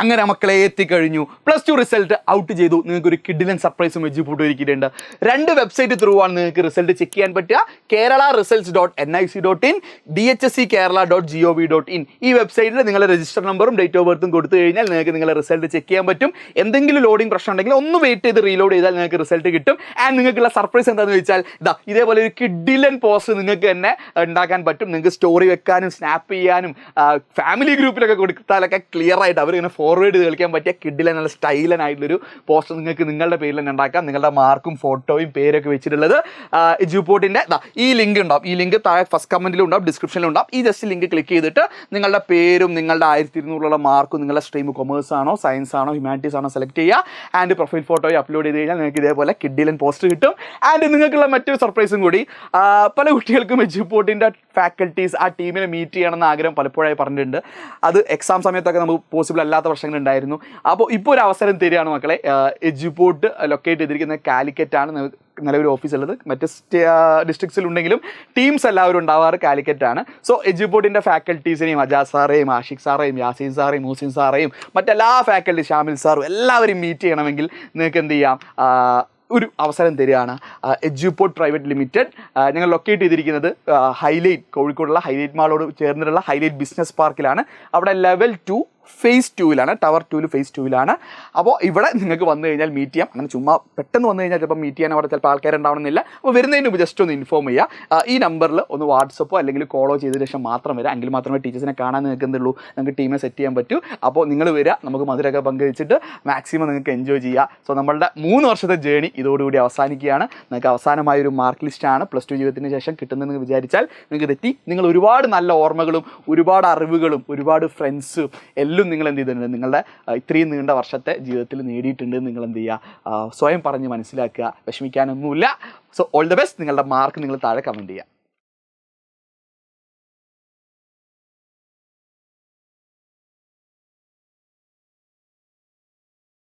അങ്ങനെ മക്കളെ എത്തിക്കഴിഞ്ഞു. +2 റിസൾട്ട് ഔട്ട് ചെയ്തു. നിങ്ങൾക്ക് ഒരു കിഡിലൻ സർപ്രൈസും എജ്യൂപോർട്ട് ഒരുക്കിയിട്ടുണ്ട്. 2 വെബ്സൈറ്റ് ത്രൂ ആണ് നിങ്ങൾക്ക് റിസൾട്ട് ചെക്ക് ചെയ്യാൻ പറ്റുക. keralaresults.nic.in, dhsckerala.gov.in. ഈ വെബ്സൈറ്റിൽ നിങ്ങളുടെ രജിസ്റ്റർ നമ്പറും ഡേറ്റ് ഓഫ് ബർത്തും കൊടുത്തു കഴിഞ്ഞാൽ നിങ്ങൾക്ക് നിങ്ങളുടെ റിസൾട്ട് ചെക്ക് ചെയ്യാൻ പറ്റും. എന്തെങ്കിലും ലോഡിംഗ് പ്രശ്നം ഉണ്ടെങ്കിൽ ഒന്ന് വെയിറ്റ് ചെയ്ത് റീലോഡ് ചെയ്താൽ നിങ്ങൾക്ക് റിസൾട്ട് കിട്ടും. ആൻഡ് നിങ്ങൾക്കുള്ള സർപ്രൈസ് എന്താണെന്ന് വെച്ചാൽ ഇതേപോലെ ഒരു കിഡിലൻ പോസ്റ്റ് നിങ്ങൾക്ക് തന്നെ ഉണ്ടാക്കാൻ പറ്റും. നിങ്ങൾക്ക് സ്റ്റോറി വെക്കാനും സ്നാപ്പ് ചെയ്യാനും ഫാമിലി ഗ്രൂപ്പിലൊക്കെ കൊടുത്താലൊക്കെ ക്ലിയർ ആയിട്ട് അവരിങ്ങനെ ഫോർവേഡ് ചെയ്ത് കളിക്കാൻ പറ്റിയ കിഡിലൻ നല്ല സ്റ്റൈലൻ ആയിട്ടുള്ളൊരു പോസ്റ്റർ നിങ്ങൾക്ക് നിങ്ങളുടെ പേരിൽ തന്നെ ഉണ്ടാക്കാം. നിങ്ങളുടെ മാർക്കും ഫോട്ടോയും പേരൊക്കെ വെച്ചിട്ടുള്ളത് എജ്യൂപോർട്ടിൻ്റെ ഈ ലിങ്ക് ഉണ്ടാവും. ഈ ലിങ്ക് താഴെ ഫസ്റ്റ് കമൻറ്റിലും ഉണ്ടാവും, ഡിസ്ക്രിപ്ഷനിലും ഉണ്ടാവും. ഈ ജസ്റ്റ് ലിങ്ക് ക്ലിക്ക് ചെയ്തിട്ട് നിങ്ങളുടെ പേരും നിങ്ങളുടെ 1200 മാർക്കും നിങ്ങളുടെ സ്ട്രീം കൊമേഴ്സ് ആണോ സയൻസ് ആണോ ഹ്യൂമാനിറ്റീസ് ആണോ സെലക്ട് ചെയ്യുക. ആൻഡ് പ്രൊഫൈൽ ഫോട്ടോയും അപ്ലോഡ് ചെയ്ത് കഴിഞ്ഞാൽ നിങ്ങൾക്ക് ഇതേപോലെ കിഡിലൻ പോസ്റ്റ് കിട്ടും. ആൻഡ് നിങ്ങൾക്കുള്ള മറ്റൊരു സർപ്രൈസും കൂടി, പല കുട്ടികൾക്കും എജ്യൂപോർട്ടിൻ്റെ ഫാക്കൽറ്റീസ് ആ ടീമിനെ മീറ്റ് ചെയ്യണമെന്ന് ആഗ്രഹം പലപ്പോഴായി പറഞ്ഞിട്ടുണ്ട്. അത് എക്സാം സമയത്തൊക്കെ നമുക്ക് പോസിബിൾ അല്ലാത്ത പ്രശ്നങ്ങളുണ്ടായിരുന്നു. അപ്പോൾ ഇപ്പോൾ ഒരു അവസരം തരികയാണ് മക്കളെ. എജ്യൂപോർട്ട് ലൊക്കേറ്റ് ചെയ്തിരിക്കുന്ന കാലിക്കറ്റാണ് നിലവിൽ ഓഫീസ് ഉള്ളത്. മറ്റ് ഡിസ്ട്രിക്ട്സിലുണ്ടെങ്കിലും ടീംസ് എല്ലാവരും ഉണ്ടാവാറ് കാലിക്കറ്റാണ്. സോ എജ്യൂപോർട്ടിൻ്റെ ഫാക്കൽറ്റീസിനെയും അജാസ് സാറേയും ആഷിഖ് സാറേയും യാസീൻ സാറേയും മൂസിൻ സാറേയും മറ്റെല്ലാ ഫാക്കൽറ്റി ഷാമിൽ സാറും എല്ലാവരും മീറ്റ് ചെയ്യണമെങ്കിൽ നിങ്ങൾക്ക് എന്ത് ചെയ്യാം, ഒരു അവസരം തരികയാണ്. എജ്യൂപോർട്ട് പ്രൈവറ്റ് ലിമിറ്റഡ് ഞങ്ങൾ ലൊക്കേറ്റ് ചെയ്തിരിക്കുന്നത് ഹൈലൈറ്റ്, കോഴിക്കോടുള്ള ഹൈലൈറ്റ് മാളോട് ചേർന്നിട്ടുള്ള ഹൈലൈറ്റ് ബിസിനസ് പാർക്കിലാണ്. അവിടെ ലെവൽ 2 phase 2 ടവർ 2 phase 2. അപ്പോൾ ഇവിടെ നിങ്ങൾക്ക് വന്നു കഴിഞ്ഞാൽ മീറ്റ് ചെയ്യാം. അങ്ങനെ ചുമ്മാ പെട്ടെന്ന് വന്നു കഴിഞ്ഞാൽ ചിലപ്പോൾ മീറ്റ് ചെയ്യാൻ അവിടെ ചിലപ്പോൾ ആൾക്കാരുണ്ടാവണമെന്നില്ല. അപ്പോൾ വരുന്നതിന് മുമ്പ് ജസ്റ്റ് ഒന്ന് ഇൻഫോം ചെയ്യുക. ഈ നമ്പറിൽ ഒന്ന് വാട്സപ്പോ അല്ലെങ്കിൽ കോളോ ചെയ്തതിന് ശേഷം മാത്രം വരിക. എങ്കിൽ മാത്രമേ ടീച്ചേഴ്സിനെ കാണാൻ നിങ്ങൾക്ക് എന്തുള്ളൂ, നിങ്ങൾക്ക് ടീമിനെ സെറ്റ് ചെയ്യാൻ പറ്റൂ. അപ്പോൾ നിങ്ങൾ വരിക, നമുക്ക് മധുരമൊക്കെ പങ്കുവെച്ചിട്ട് മാക്സിമം നിങ്ങൾക്ക് എൻജോയ് ചെയ്യുക. സോ നമ്മളുടെ 3 വർഷത്തെ ജേണി ഇതോടുകൂടി അവസാനിക്കുകയാണ്. നിങ്ങൾക്ക് അവസാനമായൊരു മാർക്ക് ലിസ്റ്റാണ് +2 ജീവിതത്തിന് ശേഷം കിട്ടുന്നതെന്ന് വിചാരിച്ചാൽ നിങ്ങൾക്ക് തെറ്റി. നിങ്ങൾ ഒരുപാട് നല്ല ഓർമ്മകളും ഒരുപാട് അറിവുകളും ഒരുപാട് ഫ്രണ്ട്സും എല്ലാം നിങ്ങൾ എന്ത് ചെയ്തിട്ടുണ്ട്, നിങ്ങളുടെ ഇത്രയും നീണ്ട വർഷത്തെ ജീവിതത്തിൽ നേടിയിട്ടുണ്ട്. നിങ്ങൾ എന്ത് ചെയ്യുക, സ്വയം പറഞ്ഞ് മനസ്സിലാക്കുക. വിഷമിക്കാനൊന്നുമില്ല. So all the best. നിങ്ങളുടെ മാർക്ക് നിങ്ങൾ താഴെ കമൻറ്റ് ചെയ്യുക.